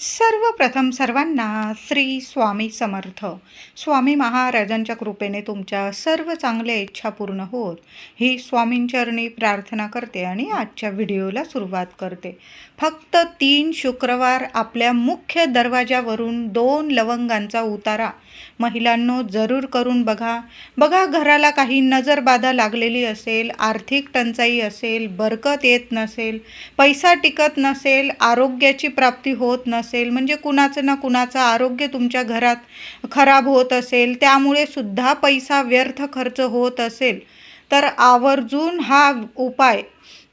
सर्वप्रथम सर्वांना श्री स्वामी समर्थ. स्वामी महाराजांच्या कृपेने तुमच्या सर्व चांगल्या इच्छा पूर्ण होत ही स्वामींचरणी प्रार्थना करते आणि आजच्या व्हिडिओला सुरुवात करते. फक्त 3 शुक्रवार आपल्या मुख्य दरवाजावरून 2 लवंगांचा उतारा महिलांनो जरूर करून बघा घराला काही नजरबाधा लागलेली असेल, आर्थिक टंचाई असेल, बरकत येत नसेल, पैसा टिकत नसेल, आरोग्याची प्राप्ती होत नसेल, म्हणजे कुणाचं ना कुणाचं आरोग्य तुमच्या घरात खराब होत असेल, त्यामुळे सुद्धा पैसा व्यर्थ खर्च होत असेल, तर आवर्जून हा उपाय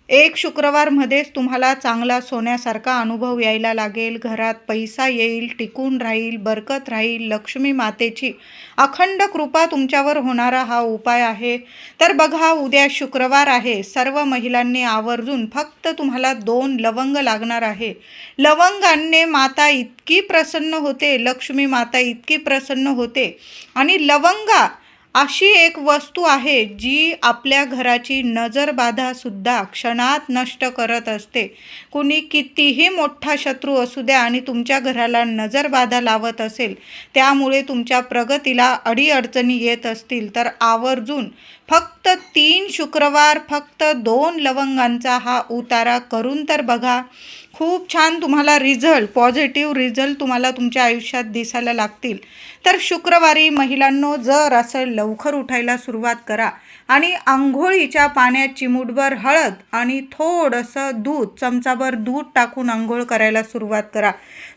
1 शुक्रवारमध्येच तुम्हाला चांगला सोन्यासारखा अनुभव यायला लागेल. घरात पैसा येईल, टिकून राहील, बरकत राहील, लक्ष्मी मातेची अखंड कृपा तुमच्यावर होणारा हा उपाय आहे. तर बघा, उद्या शुक्रवार आहे. सर्व महिलांनी आवर्जून फक्त तुम्हाला 2 लवंग लागणार आहे. लवंगाने माता इतकी प्रसन्न होते, लक्ष्मी माता इतकी प्रसन्न होते. आणि लवंगा अशी एक वस्तू आहे जी आपल्या घराची नजरबाधासुद्धा क्षणात नष्ट करत असते. कुणी कितीही मोठा शत्रू असू द्या आणि तुमच्या घराला नजरबाधा लावत असेल, त्यामुळे तुमच्या प्रगतीला अडीअडचणी येत असतील, तर आवर्जून फक्त 3 शुक्रवार फक्त 2 लवंगांचा हा उतारा करून तर बघा. खूप छान तुम्हाला पॉझिटिव्ह रिझल्ट तुम्हाला तुमच्या आयुष्यात दिसायला लागतील. तर शुक्रवारी महिलांनो जर असं लवकर उठायला सुरुवात करा आणि अंघोळीच्या पाण्यात चिमूटभर हळद आणि थोडंसं दूध, चमचाभर दूध टाकून अंघोळ करायला सुरुवात करा.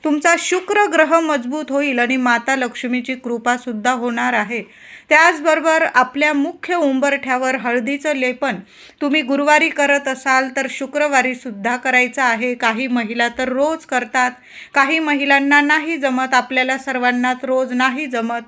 तुमचा शुक्र ग्रह मजबूत होईल आणि माता लक्ष्मीची कृपासुद्धा होणार आहे. त्याचबरोबर आपल्या मुख्य उंबरठ्यावर हळदीचं लेपन तुम्ही गुरुवारी करत असाल तर शुक्रवारी सुद्धा करायचं आहे. काही महिला तर रोज करतात, काही महिलांना नाही जमत, आपल्याला सर्वांनाच रोज नाही जमत.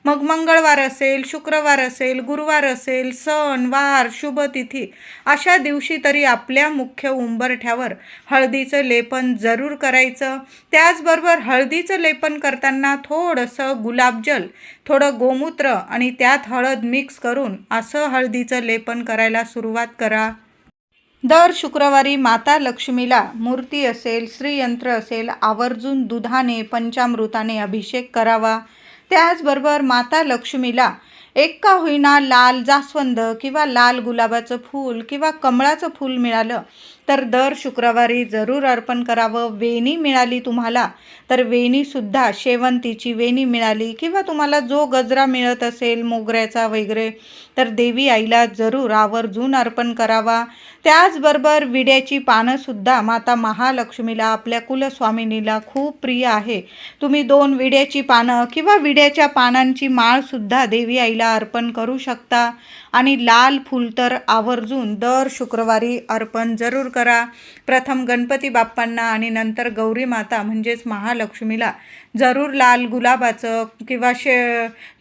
मग मंगळवार असेल, शुक्रवार असेल, गुरुवार असेल, सण वार शुभतिथी अशा दिवशी तरी आपल्या मुख्य उंबरठ्यावर हळदीचं लेपन जरूर करायचं. त्याचबरोबर हळदीचं लेपन करताना थोडंसं गुलाबजल, थोडं गोमूत्र आणि त्यात हळद मिक्स करून असं हळदीचं लेपन करायला सुरुवात करा. दर शुक्रवारी माता लक्ष्मीला मूर्ती असेल, श्रीयंत्र असेल, आवर्जून दुधाने पंचामृताने अभिषेक करावा. त्याचबरोबर माता लक्ष्मीला एक का होईना लाल जास्वंद किंवा लाल गुलाबाचं फूल किंवा कमळाचं फूल मिळालं तर दर शुक्रवारी जरूर अर्पण करावं. वेणी मिळाली तुम्हाला तर वेणीसुद्धा, शेवंतीची वेणी मिळाली किंवा तुम्हाला जो गजरा मिळत असेल मोगऱ्याचा वगैरे, तर देवी आईला जरूर आवर्जून अर्पण करावा. त्याचबरोबर विड्याची पानंसुद्धा माता महालक्ष्मीला, आपल्या कुलस्वामिनीला खूप प्रिय आहे. तुम्ही 2 विड्याची पानं किंवा विड्याच्या पानांची माळसुद्धा देवी आईला अर्पण करू शकता. आणि लाल फूल तर आवर्जून दर शुक्रवारी अर्पण जरूर करा. प्रथम गणपती बाप्पांना आणि नंतर गौरी माता म्हणजेच महालक्ष्मीला जरूर लाल गुलाबाचं किंवा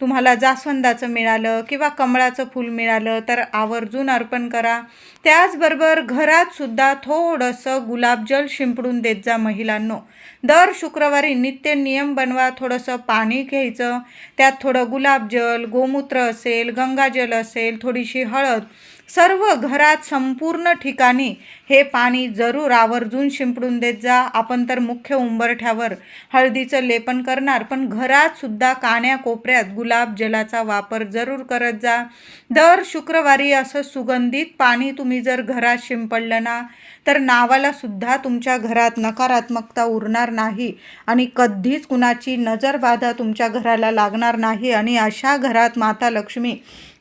तुम्हाला जास्वंदाचं मिळालं किंवा कमळाचं फूल मिळालं तर आवर्जून अर्पण करा. त्याचबरोबर घरात सुद्धा थोडंसं गुलाबजल शिंपडून देत जा महिलांनो. दर शुक्रवारी नित्य नियम बनवा. थोडंसं पाणी घ्यायचं, त्यात थोडं गुलाबजल, गोमूत्र असेल, गंगाजल असेल, थोडीशी हळद, सर्व घरात संपूर्ण ठिकाणी हे पाणी जरूर आवर्जून शिंपडून देत जा. आपण तर मुख्य उंबरठ्यावर हळदीचं लेपन करणार, पण घरात सुद्धा कान्याकोपऱ्यात गुलाबजलाचा वापर जरूर करत जा. दर शुक्रवारी असं सुगंधित पाणी तुम्ही जर घरात शिंपडलं ना तर नावाला सुद्धा तुमच्या घरात नकारात्मकता उरणार नाही आणि कधीच कुणाची नजरबाधा तुमच्या घराला लागणार नाही. आणि अशा घरात माता लक्ष्मी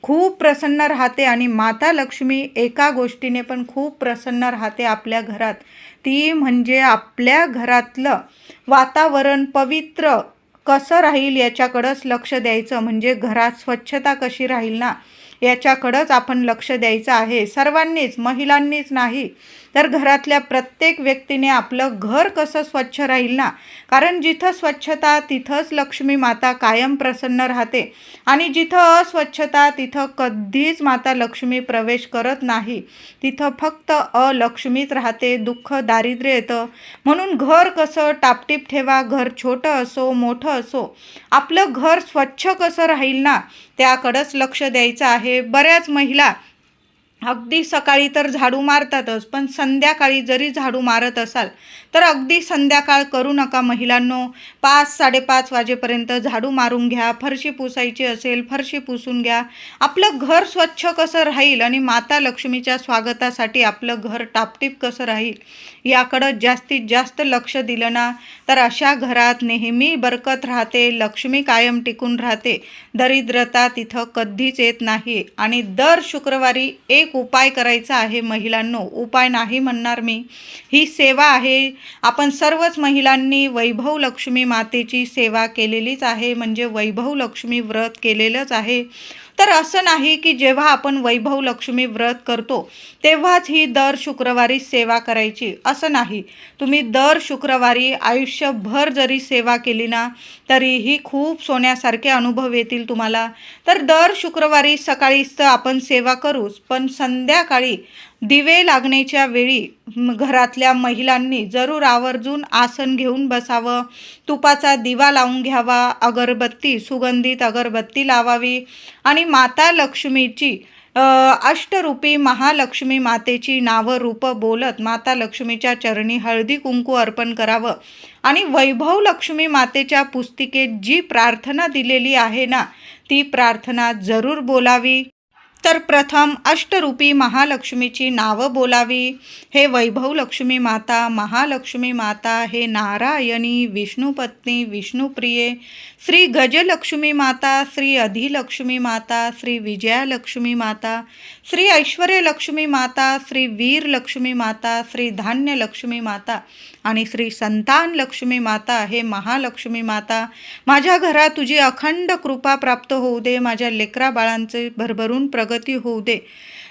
खूप प्रसन्न राहते. आणि माता लक्ष्मी एका गोष्टीने पण खूप प्रसन्न राहते आपल्या घरात, ती म्हणजे आपल्या घरातलं वातावरण पवित्र कसं राहील याच्याकडंच लक्ष द्यायचं. म्हणजे घरात स्वच्छता कशी राहील ना याच्याकडंच आपण लक्ष द्यायचं आहे. सर्वांनीच, महिलांनीच नाही तर घरातल्या प्रत्येक व्यक्तीने आपलं घर कसं स्वच्छ राहील ना, कारण जिथं स्वच्छता तिथंच लक्ष्मी माता कायम प्रसन्न राहते आणि जिथं अस्वच्छता तिथं कधीच माता लक्ष्मी प्रवेश करत नाही. तिथं फक्त अलक्ष्मीच राहते, दुःख दारिद्र्य येतं. म्हणून घर कसं टापटीप ठेवा, घर छोटं असो मोठं असो, आपलं घर स्वच्छ कसं राहील ना त्याकडंच लक्ष द्यायचं आहे. बऱ्याच महिला अगदी सकाळी तर झाडू मारतातच, पण संध्याकाळी जरी झाडू मारत असाल तर अगदी संध्याकाळ करू नका महिलांनो. 5-5:30 वाजेपर्यंत झाडू मारून घ्या. फरशी पुसायची असेल फरशी पुसून घ्या. आपलं घर स्वच्छ कसं राहील आणि माता लक्ष्मीच्या स्वागतासाठी आपलं घर टापटीप कसं राहील याकडं जास्तीत जास्त लक्ष दिलं ना, तर अशा घरात नेहमी बरकत राहते, लक्ष्मी कायम टिकून राहते, दरिद्रता तिथं कधीच येत नाही. आणि दर शुक्रवारी एक उपाय करायचा आहे महिलांनो. उपाय नाही म्हणणार मी, ही सेवा आहे. आपण सर्वच महिलांनी वैभव लक्ष्मी मातेची सेवा केलेलीच आहे, म्हणजे वैभव लक्ष्मी व्रत केलेलंच आहे. तर असं नाही की जेव्हा आपण वैभव लक्ष्मी व्रत करतो तेव्हाच ही दर शुक्रवारी सेवा करायची, असं नाही. तुम्ही दर शुक्रवारी आयुष्यभर जरी सेवा केली ना, तरीही खूप सोन्यासारखे अनुभव येतील तुम्हाला. तर दर शुक्रवारी सकाळीच तर आपण सेवा करूच, पण संध्याकाळी दिवे लागण्याच्या वेळी घरातल्या महिलांनी जरूर आवर्जून आसन घेऊन बसावं, तुपाचा दिवा लावून घ्यावा, अगरबत्ती सुगंधित अगरबत्ती लावावी आणि माता लक्ष्मीची अष्टरूपी महालक्ष्मी मातेची नावं रूपं बोलत माता लक्ष्मीच्या चरणी हळदी कुंकू अर्पण करावं. आणि वैभव लक्ष्मी मातेच्या पुस्तिकेत जी प्रार्थना दिलेली आहे ना, ती प्रार्थना जरूर बोलावी. तर प्रथम अष्टरूपी महालक्ष्मीची नावं बोलावी. हे वैभव लक्ष्मी माता, महालक्ष्मी माता, हे नारायणी, विष्णुपत्नी, विष्णुप्रिये, श्री गजलक्ष्मी माता, श्री अधिलक्ष्मी माता, श्री विजयालक्ष्मी माता, श्री ऐश्वर्यलक्ष्मी माता, श्री वीरलक्ष्मी माता, श्री धान्यलक्ष्मी माता आणि श्री संतान लक्ष्मी माता. हे महालक्ष्मी माता, माझ्या घरात तुझी अखंड कृपा प्राप्त होऊ दे, माझ्या लेकरा बाळांचे भरभरून प्रगती होऊ दे.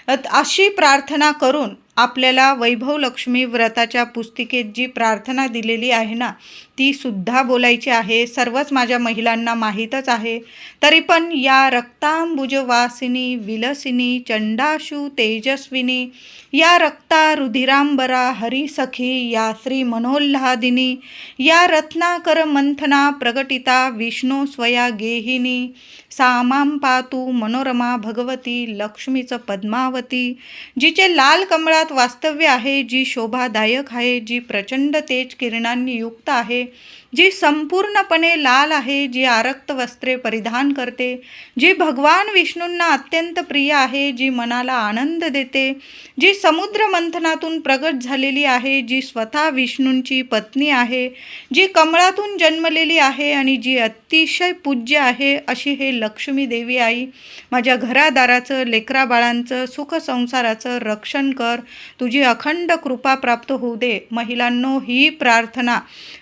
अशी प्रार्थना करून आपल्याला वैभव लक्ष्मी व्रताच्या पुस्तिकेत जी प्रार्थना दिलेली आहे ना, ती सुद्धा बोलायची आहे. सर्वच माझ्या महिलांना माहीतच आहे, तरी पण या रक्तांबुजवासिनी विलसिनी चंडाशू तेजस्विनी, या रक्ता रुधिरांबरा हरिसखी, या श्री मनोल्हादिनी, या रत्नाकर मंथना प्रगटिता विष्णू स्वया गेहिनी, सामां पातू मनोरमा भगवती लक्ष्मीचं पद्मावती, जिचे लाल कमळात वास्तव्य आहे, जी शोभादायक आहे, जी प्रचंड तेज किरणांनी युक्त आहे, जी संपूर्णपणे लाल आहे, जी आरक्त वस्त्रे परिधान करते, जी भगवान विष्णूंना अत्यंत प्रिय आहे, जी मनाला आनंद देते, जी समुद्र मंथनातून प्रगट झालेली आहे, जी स्वतः विष्णूंची पत्नी आहे, जी कमळातून जन्मलेली आहे आणि जी अतिशय पूज्य आहे, अशी हे लक्ष्मी देवी आई, माझ्या घरादाराचं लेकरा बाळांचं सुख संसाराचं रक्षण कर, तुझी अखंड कृपा प्राप्त होऊ दे. महिलांनो, ही प्रार्थना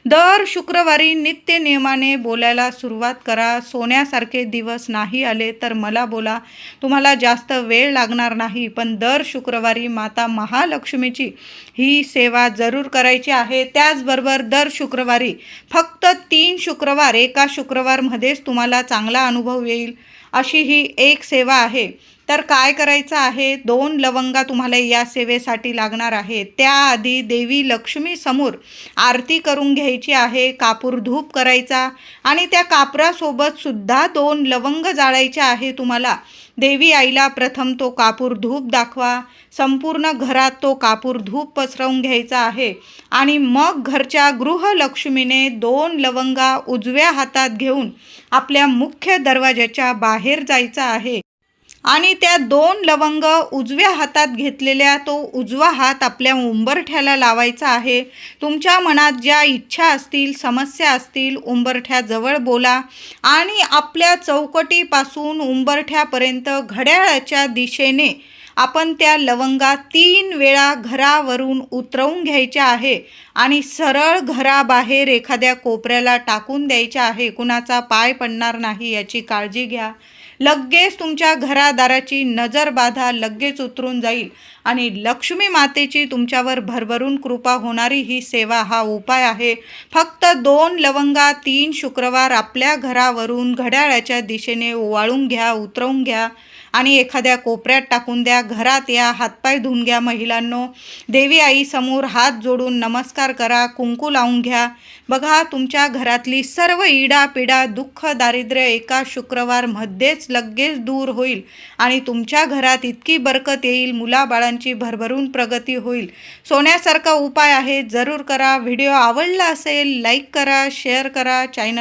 दर शुक्रवारी नित्य नियमाने बोलायला सुरुवात करा. सोन्यासारखे दिवस नाही आले तर मला बोला, तुम्हाला जास्त वेळ लागणार नाही, पण दर शुक्रवारी माता महालक्ष्मीची ही सेवा जरूर करायची आहे. त्याचबरोबर दर शुक्रवारी फक्त 3 शुक्रवार, एका शुक्रवारमध्येच तुम्हाला चांगला अनुभव येईल अशी ही एक सेवा आहे. तर काय करायचं आहे, 2 लवंगा तुम्हाला या सेवेसाठी लागणार आहे. त्याआधी देवी लक्ष्मी समोर आरती करून घ्यायची आहे, कापूर धूप करायचा आणि त्या कापरासोबत सुद्धा 2 लवंग जाळायचे आहे तुम्हाला. देवी आईला प्रथम तो कापूर धूप दाखवा, संपूर्ण घरात तो कापूर धूप पसरवून घ्यायचा आहे आणि मग घरच्या गृहलक्ष्मीने 2 लवंगा उजव्या हातात घेऊन आपल्या मुख्य दरवाजाच्या बाहेर जायचं आहे आणि त्या 2 लवंग उजव्या हातात घेतलेल्या तो उजवा हात आपल्या उंबरठ्याला लावायचा आहे. तुमच्या मनात ज्या इच्छा असतील, समस्या असतील, उंबरठ्याजवळ बोला आणि आपल्या चौकटीपासून उंबरठ्यापर्यंत घड्याळाच्या दिशेने आपण त्या लवंगा 3 वेळा घरावरून उतरवून घ्यायच्या आहे आणि सरळ घराबाहेर एखाद्या कोपऱ्याला टाकून द्यायच्या आहे. कुणाचा पाय पडणार नाही याची काळजी घ्या. लगेच तुमच्या घरादाराची नजर बाधा लगेच उतरून जाईल आणि लक्ष्मी मातेची तुमच्यावर भरभरून कृपा होणारी ही सेवा, हा उपाय आहे. फक्त 2 लवंगा 3 शुक्रवार आपल्या घरावरून घड्याळाच्या दिशेने ओवाळून घ्या, उतरवून घ्या आणि एखाद्या कोपऱ्यात टाकून द्या. घरात या, हातपाय धुवून घ्या. महिलांनो, देवी आईसमोर हात जोडून नमस्कार करा, कुंकू लावून घ्या. बघा, तुमच्या घरातली सर्व इडापिडा, दुःख, दारिद्र्य एका शुक्रवारमध्येच लगेच दूर होईल आणि तुमच्या घरात इतकी बरकत येईल, मुलाबाळांची भरभरून प्रगती होईल. सोन्यासारखा उपाय आहे, जरूर करा. व्हिडिओ आवडला असेल लाईक करा, शेअर करा. चॅनल